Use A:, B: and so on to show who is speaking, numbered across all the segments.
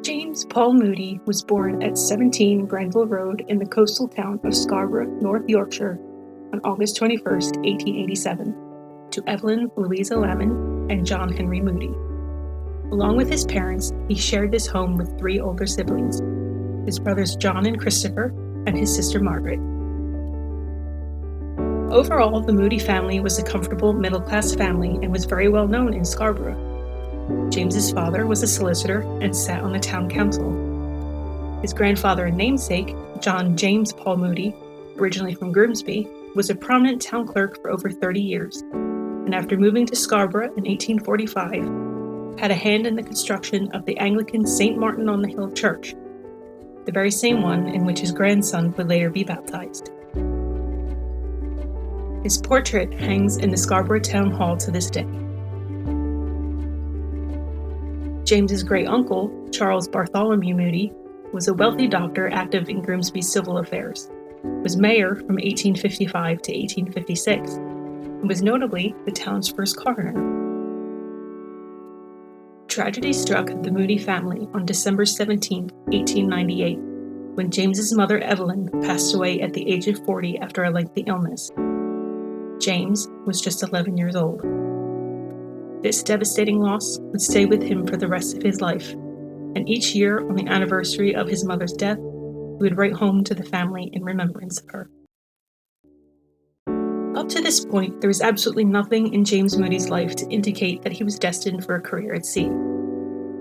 A: James Paul Moody was born at 17 Grenville Road in the coastal town of Scarborough, North Yorkshire, on August 21, 1887, to Evelyn Louisa Lamon and John Henry Moody. Along with his parents, he shared this home with three older siblings, his brothers John and Christopher, and his sister Margaret. Overall, the Moody family was a comfortable middle-class family and was very well known in Scarborough. James's father was a solicitor and sat on the town council. His grandfather and namesake, John James Paul Moody, originally from Grimsby, was a prominent town clerk for over 30 years, and after moving to Scarborough in 1845, had a hand in the construction of the Anglican St. Martin-on-the-Hill Church, the very same one in which his grandson would later be baptized. His portrait hangs in the Scarborough Town Hall to this day. James's great-uncle, Charles Bartholomew Moody, was a wealthy doctor active in Grimsby's civil affairs, was mayor from 1855 to 1856, and was notably the town's first coroner. Tragedy struck the Moody family on December 17, 1898, when James's mother Evelyn passed away at the age of 40 after a lengthy illness. James was just 11 years old. This devastating loss would stay with him for the rest of his life, and each year on the anniversary of his mother's death, he would write home to the family in remembrance of her. Up to this point, there was absolutely nothing in James Moody's life to indicate that he was destined for a career at sea.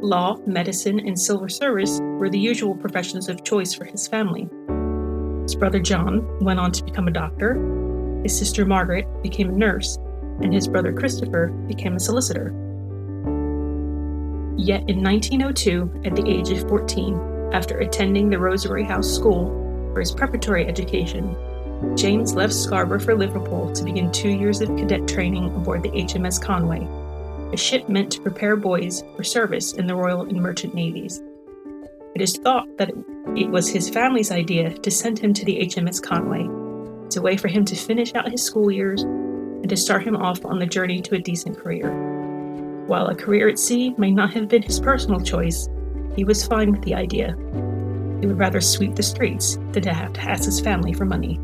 A: Law, medicine, and civil service were the usual professions of choice for his family. His brother John went on to become a doctor, his sister Margaret became a nurse, and his brother Christopher became a solicitor. Yet in 1902, at the age of 14, after attending the Rosary House School for his preparatory education, James left Scarborough for Liverpool to begin 2 years of cadet training aboard the HMS Conway, a ship meant to prepare boys for service in the Royal and Merchant Navies. It is thought that it was his family's idea to send him to the HMS Conway as a way for him to finish out his school years and to start him off on the journey to a decent career. While a career at sea may not have been his personal choice, he was fine with the idea. He would rather sweep the streets than to have to ask his family for money.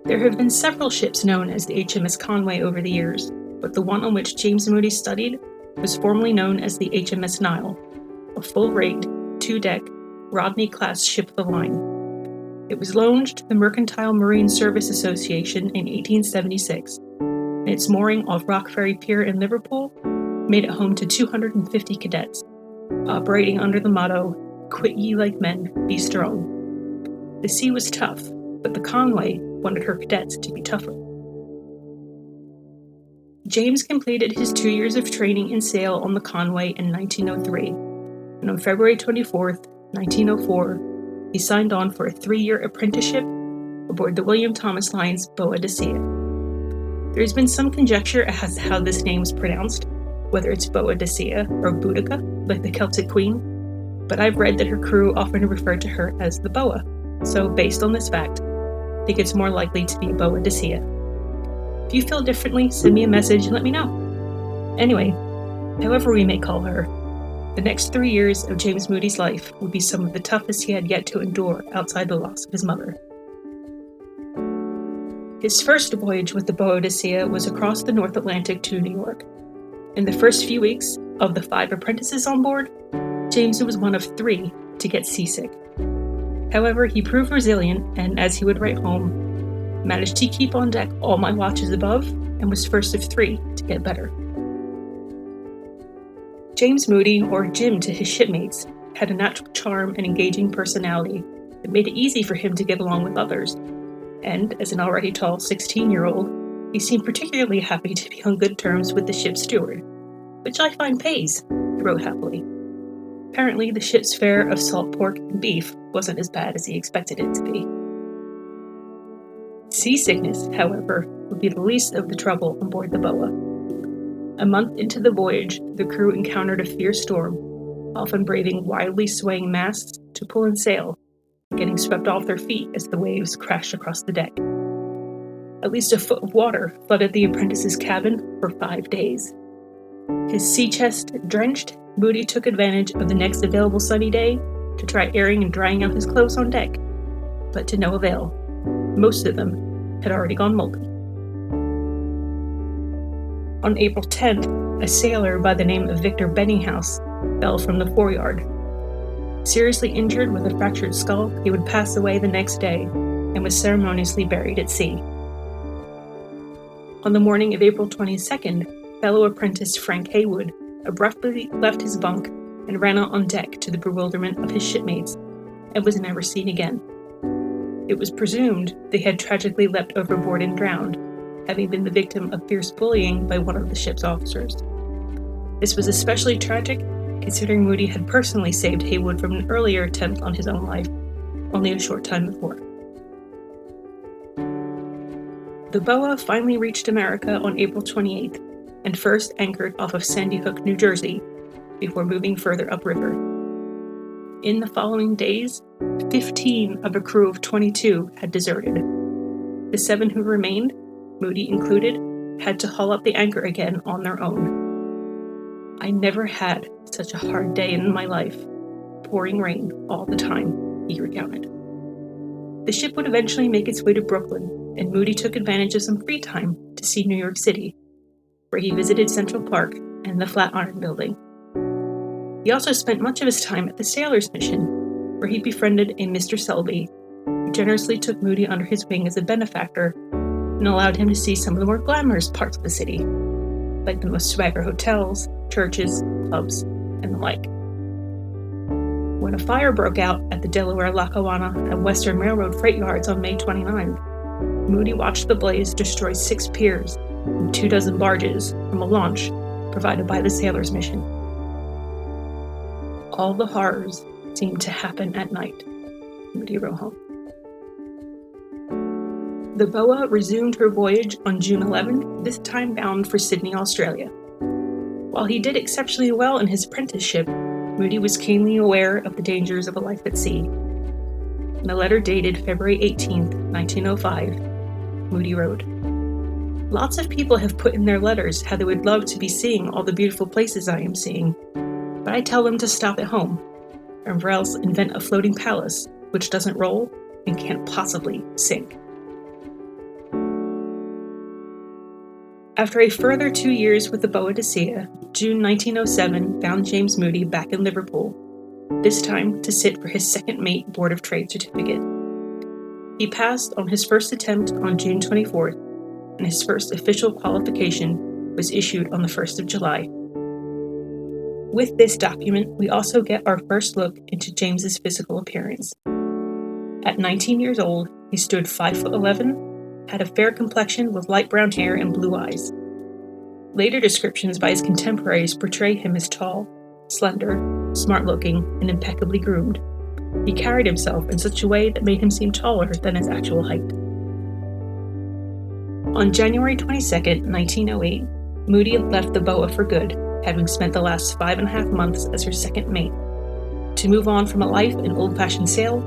A: There have been several ships known as the HMS Conway over the years, but the one on which James Moody studied was formerly known as the HMS Nile, a full-rigged, 2-deck, Rodney-class ship of the line. It was loaned to the Mercantile Marine Service Association in 1876, and its mooring off Rock Ferry Pier in Liverpool made it home to 250 cadets, operating under the motto, "Quit ye like men, be strong." The sea was tough, but the Conway wanted her cadets to be tougher. James completed his 2 years of training in sail on the Conway in 1903, and on February 24, 1904, he signed on for a 3-year apprenticeship aboard the William Thomas Line's Boadicea. There has been some conjecture as to how this name is pronounced, whether it's Boadicea or Boudica, like the Celtic queen, but I've read that her crew often referred to her as the Boa, so based on this fact, I think it's more likely to be Boadicea. If you feel differently, send me a message and let me know. Anyway, however we may call her, the next 3 years of James Moody's life would be some of the toughest he had yet to endure outside the loss of his mother. His first voyage with the Boadicea was across the North Atlantic to New York. In the first few weeks, of the 5 apprentices on board, James was one of 3 to get seasick. However, he proved resilient and, as he would write home, managed to keep on deck all my watches above and was first of 3 to get better. James Moody, or Jim to his shipmates, had a natural charm and engaging personality that made it easy for him to get along with others, and as an already tall 16-year-old, he seemed particularly happy to be on good terms with the ship's steward, which I find pays, he wrote happily. Apparently, the ship's fare of salt pork and beef wasn't as bad as he expected it to be. Seasickness, however, would be the least of the trouble on board the Boa. A month into the voyage, the crew encountered a fierce storm, often braving wildly swaying masts to pull and sail, getting swept off their feet as the waves crashed across the deck. At least a foot of water flooded the apprentice's cabin for 5 days. His sea chest drenched, Moody took advantage of the next available sunny day to try airing and drying out his clothes on deck, but to no avail. Most of them had already gone moldy. On April 10th, a sailor by the name of Victor Benninghouse fell from the foreyard. Seriously injured with a fractured skull, he would pass away the next day and was ceremoniously buried at sea. On the morning of April 22nd, fellow apprentice Frank Haywood abruptly left his bunk and ran out on deck to the bewilderment of his shipmates and was never seen again. It was presumed they had tragically leapt overboard and drowned, having been the victim of fierce bullying by one of the ship's officers. This was especially tragic, considering Moody had personally saved Haywood from an earlier attempt on his own life, only a short time before. The Boa finally reached America on April 28th, and first anchored off of Sandy Hook, New Jersey, before moving further upriver. In the following days, 15 of a crew of 22 had deserted. The 7 who remained, Moody included, had to haul up the anchor again on their own. "I never had such a hard day in my life. Pouring rain all the time," he recounted. The ship would eventually make its way to Brooklyn, and Moody took advantage of some free time to see New York City, where he visited Central Park and the Flatiron Building. He also spent much of his time at the Sailors' Mission, where he befriended a Mr. Selby, who generously took Moody under his wing as a benefactor and allowed him to see some of the more glamorous parts of the city, like the most swagger hotels, churches, pubs, and the like. When a fire broke out at the Delaware, Lackawanna, and Western Railroad freight yards on May 29, Moody watched the blaze destroy 6 piers and 24 barges from a launch provided by the Sailors' Mission. All the horrors seemed to happen at night, Moody wrote home. The Boa resumed her voyage on June 11th, this time bound for Sydney, Australia. While he did exceptionally well in his apprenticeship, Moody was keenly aware of the dangers of a life at sea. In a letter dated February 18th, 1905, Moody wrote, "Lots of people have put in their letters how they would love to be seeing all the beautiful places I am seeing, but I tell them to stop at home, or else invent a floating palace which doesn't roll and can't possibly sink." After a further 2 years with the Boa de Sea, June 1907 found James Moody back in Liverpool, this time to sit for his second mate Board of Trade certificate. He passed on his first attempt on June 24th, and his first official qualification was issued on the 1st of July. With this document, we also get our first look into James's physical appearance. At 19 years old, he stood 5'11", had a fair complexion with light brown hair and blue eyes. Later descriptions by his contemporaries portray him as tall, slender, smart-looking, and impeccably groomed. He carried himself in such a way that made him seem taller than his actual height. On January 22, 1908, Moody left the Boa for good, having spent the last 5.5 months as her second mate, to move on from a life in old-fashioned sail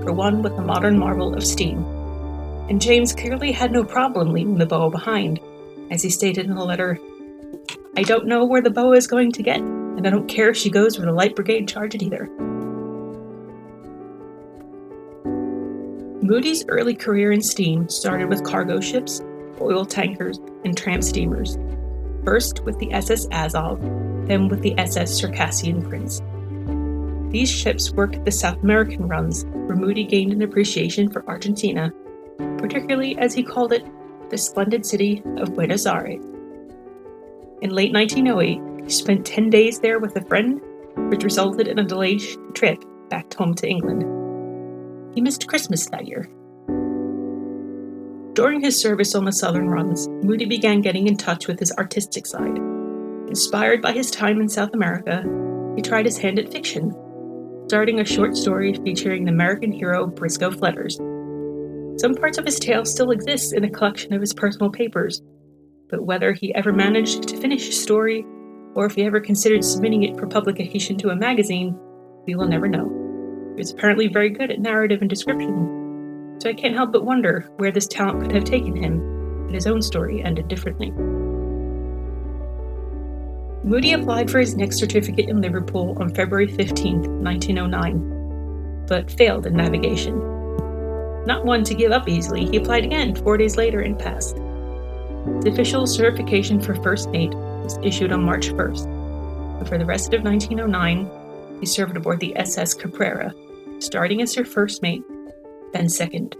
A: for one with the modern marvel of steam. And James clearly had no problem leaving the Boa behind, as he stated in a letter, "I don't know where the Boa is going to get, and I don't care if she goes where the Light Brigade charge it either." Moody's early career in steam started with cargo ships, oil tankers, and tramp steamers, first with the SS Azov, then with the SS Circassian Prince. These ships worked the South American runs, where Moody gained an appreciation for Argentina, particularly, as he called it, the splendid city of Buenos Aires. In late 1908, he spent 10 days there with a friend, which resulted in a delayed trip back home to England. He missed Christmas that year. During his service on the southern runs, Moody began getting in touch with his artistic side. Inspired by his time in South America, he tried his hand at fiction, starting a short story featuring the American hero Briscoe Fletters. Some parts of his tale still exist in a collection of his personal papers, but whether he ever managed to finish his story, or if he ever considered submitting it for publication to a magazine, we will never know. He was apparently very good at narrative and description, so I can't help but wonder where this talent could have taken him, but his own story ended differently. Moody applied for his next certificate in Liverpool on February 15, 1909, but failed in navigation. Not one to give up easily, he applied again 4 days later and passed. The official certification for first mate was issued on March 1st, and for the rest of 1909, he served aboard the SS Caprera, starting as her first mate, then second.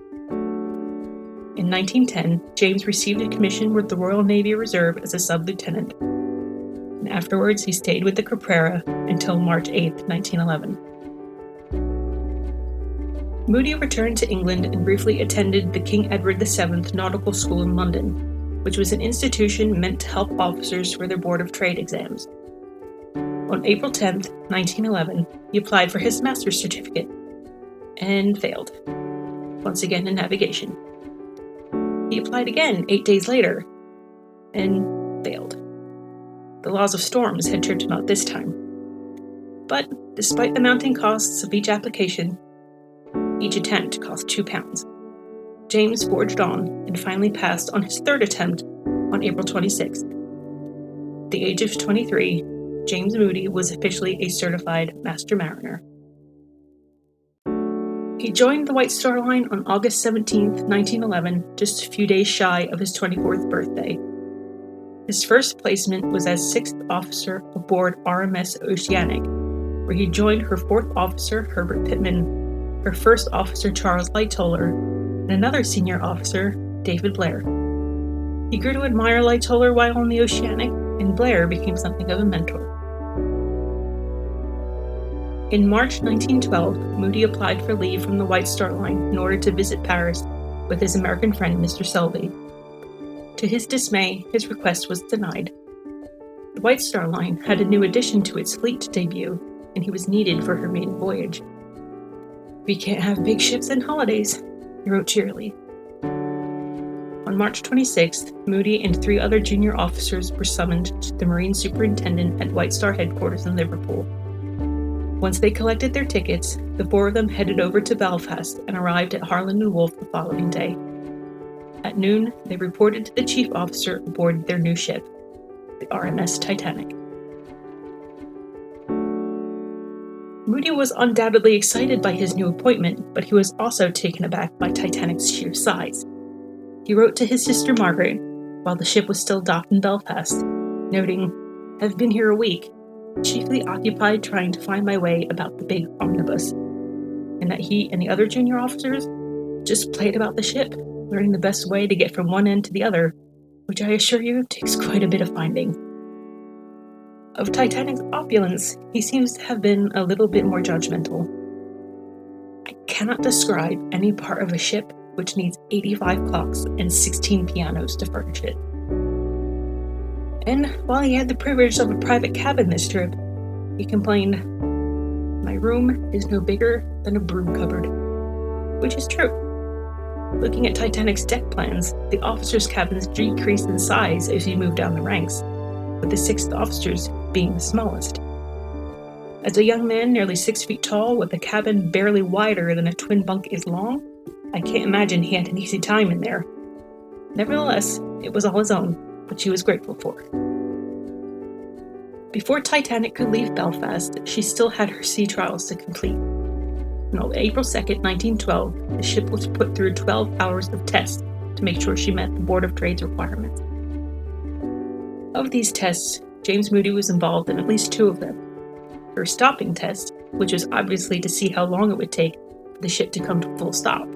A: In 1910, James received a commission with the Royal Navy Reserve as a sub-lieutenant, and afterwards he stayed with the Caprera until March 8, 1911. Moody returned to England and briefly attended the King Edward VII Nautical School in London, which was an institution meant to help officers for their Board of Trade exams. On April 10, 1911, he applied for his master's certificate and failed, once again in navigation. He applied again 8 days later and failed. The laws of storms had tripped him out this time. But despite the mounting costs of each application, each attempt cost £2. James forged on and finally passed on his third attempt on April 26th. At the age of 23, James Moody was officially a certified Master Mariner. He joined the White Star Line on August 17, 1911, just a few days shy of his 24th birthday. His first placement was as 6th officer aboard RMS Oceanic, where he joined her 4th officer, Herbert Pittman, her 1st officer, Charles Lightoller, and another senior officer, David Blair. He grew to admire Lightoller while on the Oceanic, and Blair became something of a mentor. In March 1912, Moody applied for leave from the White Star Line in order to visit Paris with his American friend, Mr. Selby. To his dismay, his request was denied. The White Star Line had a new addition to its fleet to debut, and he was needed for her maiden voyage. "We can't have big ships and holidays," he wrote cheerily. On March 26th, Moody and 3 other junior officers were summoned to the Marine Superintendent at White Star headquarters in Liverpool. Once they collected their tickets, the 4 of them headed over to Belfast and arrived at Harland and Wolff the following day. At noon, they reported to the chief officer aboard their new ship, the RMS Titanic. Moody was undoubtedly excited by his new appointment, but he was also taken aback by Titanic's sheer size. He wrote to his sister Margaret, while the ship was still docked in Belfast, noting, "I've been here a week, chiefly occupied trying to find my way about the big omnibus," and that he and the other junior officers just played about the ship, learning the best way to get from one end to the other, which I assure you takes quite a bit of finding. Of Titanic's opulence, he seems to have been a little bit more judgmental. "I cannot describe any part of a ship which needs 85 clocks and 16 pianos to furnish it." And while he had the privilege of a private cabin this trip, he complained, "My room is no bigger than a broom cupboard," which is true. Looking at Titanic's deck plans, the officers' cabins decreased in size as you move down the ranks, with the 6th officers being the smallest. As a young man nearly 6 feet tall with a cabin barely wider than a twin bunk is long, I can't imagine he had an easy time in there. Nevertheless, it was all his own, which he was grateful for. Before Titanic could leave Belfast, she still had her sea trials to complete. On April 2nd, 1912, the ship was put through 12 hours of tests to make sure she met the Board of Trade's requirements. Of these tests, James Moody was involved in at least 2 of them. Her stopping test, which was obviously to see how long it would take for the ship to come to full stop.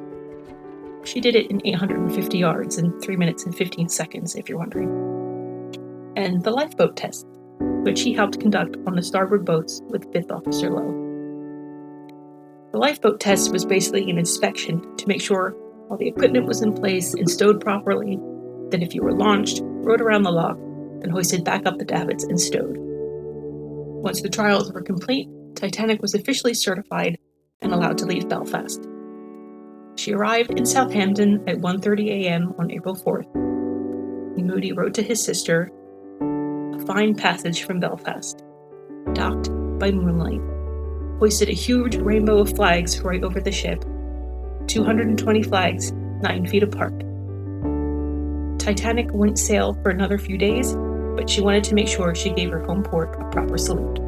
A: She did it in 850 yards in 3 minutes and 15 seconds, if you're wondering. And the lifeboat test, which he helped conduct on the starboard boats with 5th Officer Loow. The lifeboat test was basically an inspection to make sure all the equipment was in place and stowed properly, then if you were launched, rowed around the lock, then hoisted back up the davits and stowed. Once the trials were complete, Titanic was officially certified and allowed to leave Belfast. She arrived in Southampton at 1:30 a.m. on April 4th. Moody wrote to his sister, "A fine passage from Belfast. Docked by moonlight. Hoisted a huge rainbow of flags right over the ship. 220 flags, 9 feet apart. Titanic wouldn't sail for another few days, but she wanted to make sure she gave her home port a proper salute.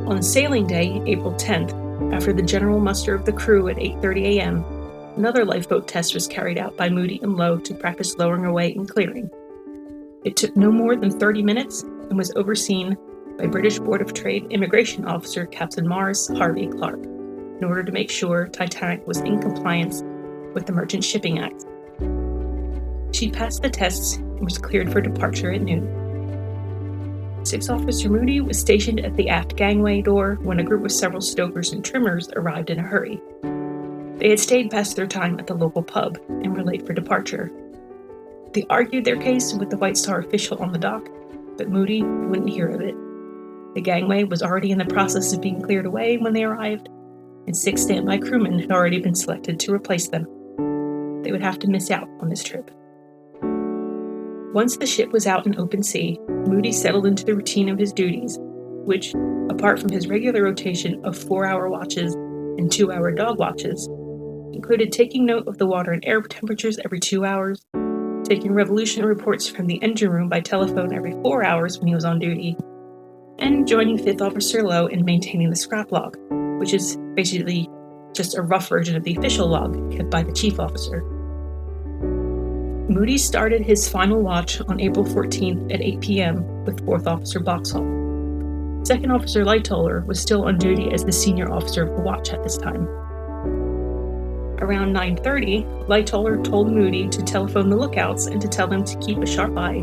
A: On sailing day, April 10th, after the general muster of the crew at 8:30 a.m., another lifeboat test was carried out by Moody and Loow to practice lowering away and clearing. It took no more than 30 minutes and was overseen by British Board of Trade Immigration Officer Captain Morris Harvey Clark in order to make sure Titanic was in compliance with the Merchant Shipping Act. She passed the tests and was cleared for departure at noon. 6th Officer Moody was stationed at the aft gangway door when a group of several stokers and trimmers arrived in a hurry. They had stayed past their time at the local pub and were late for departure. They argued their case with the White Star official on the dock, but Moody wouldn't hear of it. The gangway was already in the process of being cleared away when they arrived, and 6 standby crewmen had already been selected to replace them. They would have to miss out on this trip. Once the ship was out in open sea, Moody settled into the routine of his duties, which, apart from his regular rotation of 4-hour watches and 2-hour dog watches, included taking note of the water and air temperatures every 2 hours, taking revolution reports from the engine room by telephone every 4 hours when he was on duty, and joining 5th Officer Loow in maintaining the scrap log, which is basically just a rough version of the official log kept by the chief officer. Moody started his final watch on April 14th at 8 p.m. with 4th Officer Boxhall. 2nd Officer Lightoller was still on duty as the senior officer of the watch at this time. Around 9:30, Lightoller told Moody to telephone the lookouts and to tell them to keep a sharp eye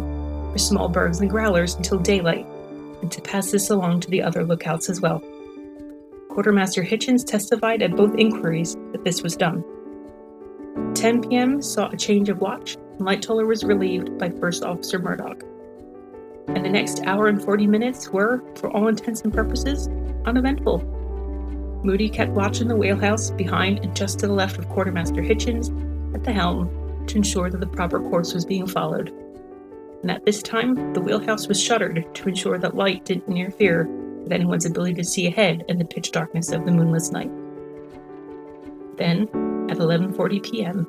A: for small bergs and growlers until daylight, and to pass this along to the other lookouts as well. Quartermaster Hitchens testified at both inquiries that this was done. 10 p.m. saw a change of watch, and Lightoller was relieved by 1st Officer Murdoch. And the next hour and 40 minutes were, for all intents and purposes, uneventful. Moody kept watch in the wheelhouse behind and just to the left of Quartermaster Hitchens at the helm to ensure that the proper course was being followed. And at this time, the wheelhouse was shuttered to ensure that light didn't interfere with anyone's ability to see ahead in the pitch darkness of the moonless night. Then, at 11:40 p.m.,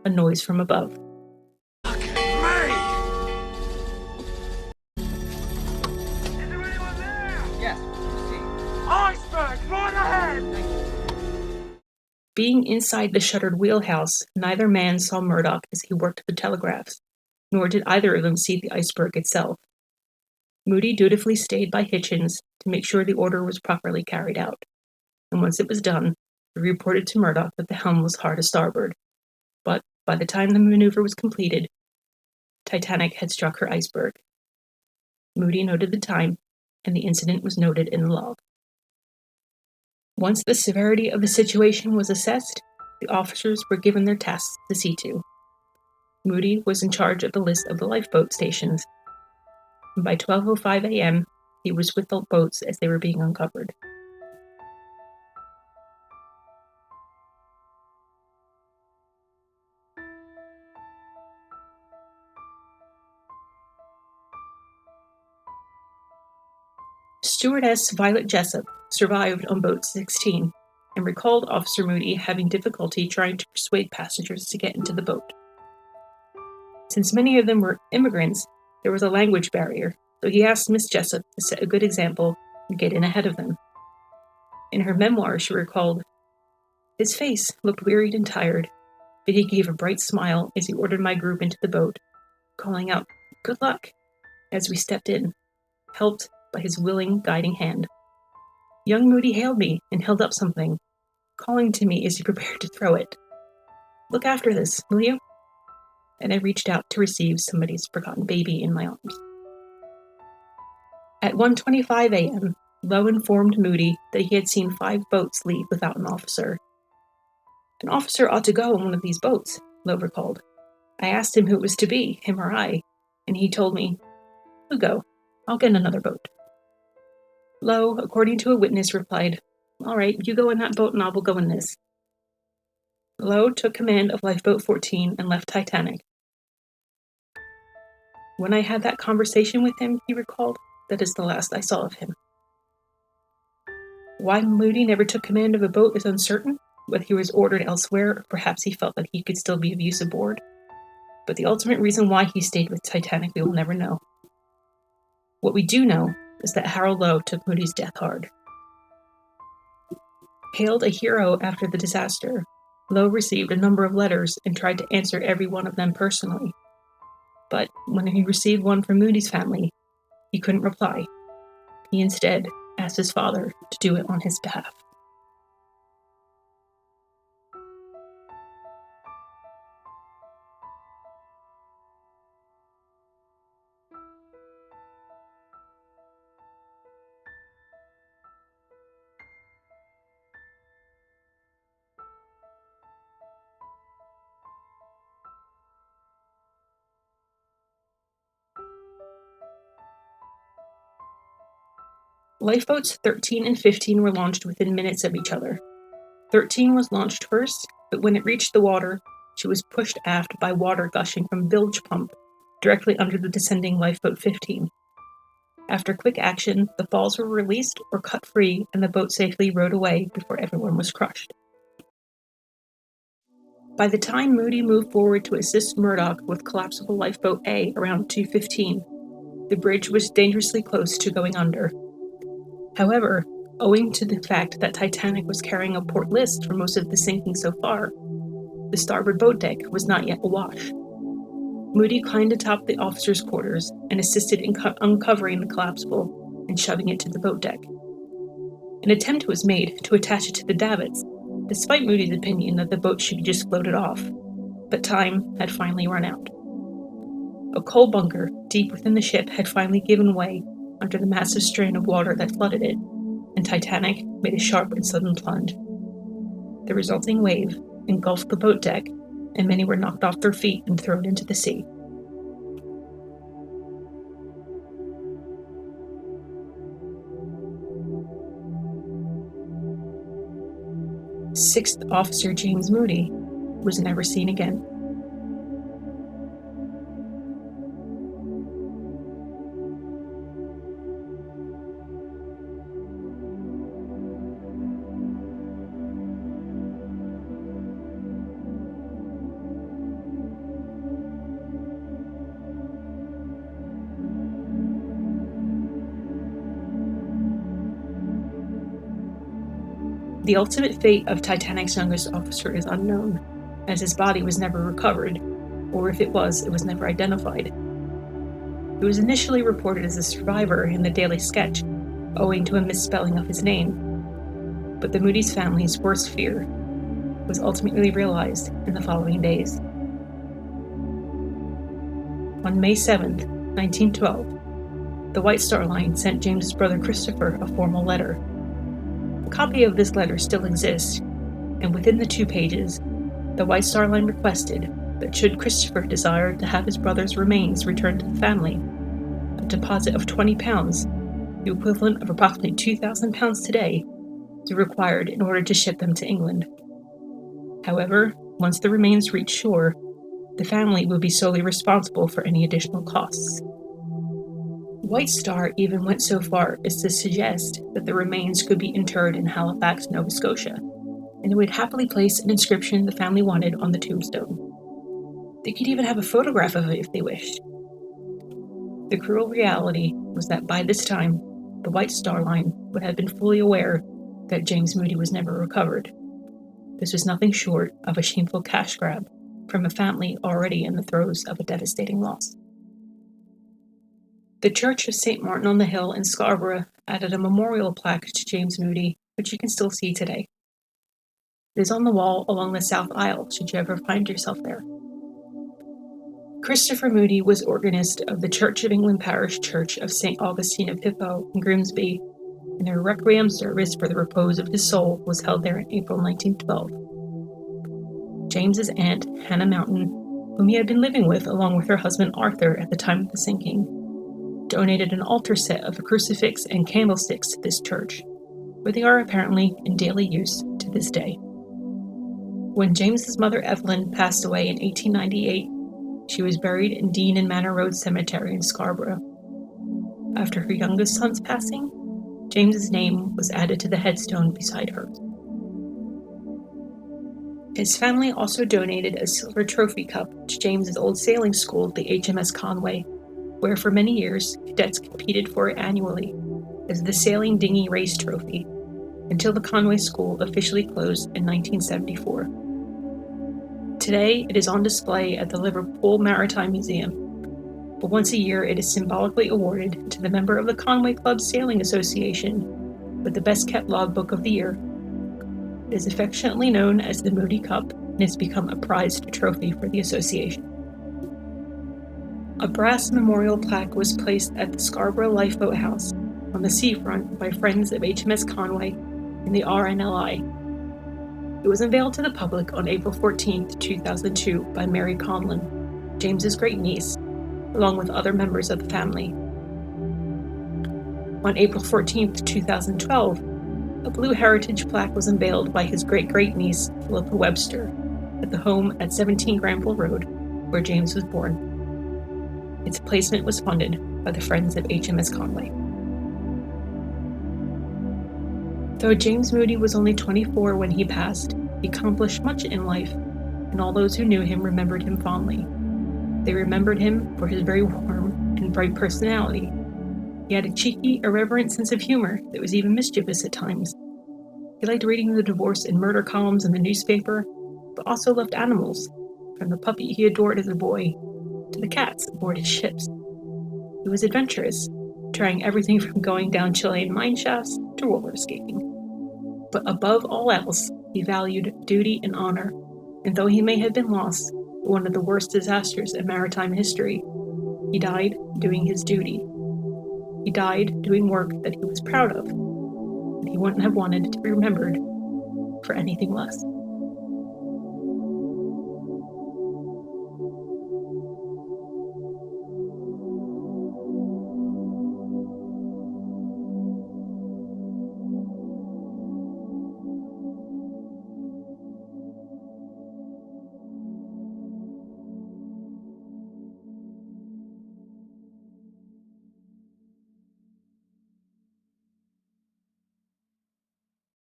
A: a noise from above. Being inside the shuttered wheelhouse, neither man saw Murdoch as he worked the telegraphs, nor did either of them see the iceberg itself. Moody dutifully stayed by Hitchens to make sure the order was properly carried out, and once it was done, he reported to Murdoch that the helm was hard a starboard. But by the time the maneuver was completed, Titanic had struck her iceberg. Moody noted the time, and the incident was noted in the log. Once the severity of the situation was assessed, the officers were given their tasks to see to. Moody was in charge of the list of the lifeboat stations, and by 12:05 a.m., he was with the boats as they were being uncovered. Stewardess Violet Jessup survived on boat 16 and recalled Officer Moody having difficulty trying to persuade passengers to get into the boat. Since many of them were immigrants, there was a language barrier, so he asked Miss Jessup to set a good example and get in ahead of them. In her memoir, she recalled, "His face looked wearied and tired, but he gave a bright smile as he ordered my group into the boat, calling out, 'Good luck,' as we stepped in, helped by his willing, guiding hand. Young Moody hailed me and held up something, calling to me as he prepared to throw it. 'Look after this, will you?' And I reached out to receive somebody's forgotten baby in my arms." At 1:25 a.m., Loow informed Moody that he had seen 5 boats leave without an officer. "An officer ought to go on one of these boats," Loow recalled. "I asked him who it was to be, him or I, and he told me, 'You go, I'll get another boat.'" Loow, according to a witness, replied, "All right, you go in that boat and I will go in this." Loow took command of Lifeboat 14 and left Titanic. "When I had that conversation with him," he recalled, "that is the last I saw of him." Why Moody never took command of a boat is uncertain, whether he was ordered elsewhere or perhaps he felt that he could still be of use aboard. but the ultimate reason why he stayed with Titanic we will never know. What we do know is that Harold Loow took Moody's death hard. Hailed a hero after the disaster, Loow received a number of letters and tried to answer every one of them personally. But when he received one from Moody's family, he couldn't reply. He instead asked his father to do it on his behalf. Lifeboats 13 and 15 were launched within minutes of each other. 13 was launched first, but when it reached the water, she was pushed aft by water gushing from a bilge pump directly under the descending Lifeboat 15. After quick action, the falls were released or cut free and the boat safely rowed away before everyone was crushed. By the time Moody moved forward to assist Murdoch with collapsible Lifeboat A around 2:15, the bridge was dangerously close to going under. However, owing to the fact that Titanic was carrying a port list for most of the sinking so far, the starboard boat deck was not yet awash. Moody climbed atop the officers' quarters and assisted in uncovering the collapsible and shoving it to the boat deck. An attempt was made to attach it to the davits, despite Moody's opinion that the boat should be just floated off, but time had finally run out. A coal bunker deep within the ship had finally given way under the massive strain of water that flooded it, and Titanic made a sharp and sudden plunge. The resulting wave engulfed the boat deck, and many were knocked off their feet and thrown into the sea. Sixth Officer James Moody was never seen again. The ultimate fate of Titanic's youngest officer is unknown, as his body was never recovered, or if it was never identified. He was initially reported as a survivor in the Daily Sketch, owing to a misspelling of his name, but the Moody's family's worst fear was ultimately realized in the following days. On May 7th, 1912, the White Star Line sent James's brother Christopher a formal letter. A copy of this letter still exists, and within the 2 pages, the White Star Line requested that should Christopher desire to have his brother's remains returned to the family, a deposit of £20, the equivalent of approximately £2,000 today, is required in order to ship them to England. However, once the remains reach shore, the family would be solely responsible for any additional costs. White Star even went so far as to suggest that the remains could be interred in Halifax, Nova Scotia, and they would happily place an inscription the family wanted on the tombstone. They could even have a photograph of it if they wished. The cruel reality was that by this time, the White Star Line would have been fully aware that James Moody was never recovered. This was nothing short of a shameful cash grab from a family already in the throes of a devastating loss. The Church of St. Martin on the Hill in Scarborough added a memorial plaque to James Moody, which you can still see today. It is on the wall along the south aisle, should you ever find yourself there. Christopher Moody was organist of the Church of England Parish Church of St. Augustine of Hippo in Grimsby, and a requiem service for the repose of his soul was held there in April 1912. James's aunt, Hannah Mountain, whom he had been living with along with her husband Arthur at the time of the sinking, donated an altar set of a crucifix and candlesticks to this church, where they are apparently in daily use to this day. When James's mother Evelyn passed away in 1898, she was buried in Dean and Manor Road Cemetery in Scarborough. After her youngest son's passing, James's name was added to the headstone beside hers. His family also donated a silver trophy cup to James's old sailing school, the HMS Conway, where for many years cadets competed for it annually as the Sailing Dinghy Race Trophy, until the Conway School officially closed in 1974. Today, it is on display at the Liverpool Maritime Museum, but once a year it is symbolically awarded to the member of the Conway Club Sailing Association with the best kept logbook of the year. It is affectionately known as the Moody Cup and has become a prized trophy for the association. A brass memorial plaque was placed at the Scarborough Lifeboat House on the seafront by friends of HMS Conway and the RNLI. It was unveiled to the public on April 14, 2002 by Mary Conlon, James's great-niece, along with other members of the family. On April 14, 2012, a blue heritage plaque was unveiled by his great-great-niece, Philippa Webster, at the home at 17 Granville Road, where James was born. Its placement was funded by the Friends of HMS Conway. Though James Moody was only 24 when he passed, he accomplished much in life, and all those who knew him remembered him fondly. They remembered him for his very warm and bright personality. He had a cheeky, irreverent sense of humor that was even mischievous at times. He liked reading the divorce and murder columns in the newspaper, but also loved animals, from the puppy he adored as a boy to the cats aboard his ships. He was adventurous, trying everything from going down Chilean mine shafts to roller skating. But above all else, he valued duty and honor, and though he may have been lost in one of the worst disasters in maritime history, he died doing his duty. He died doing work that he was proud of, and he wouldn't have wanted to be remembered for anything less.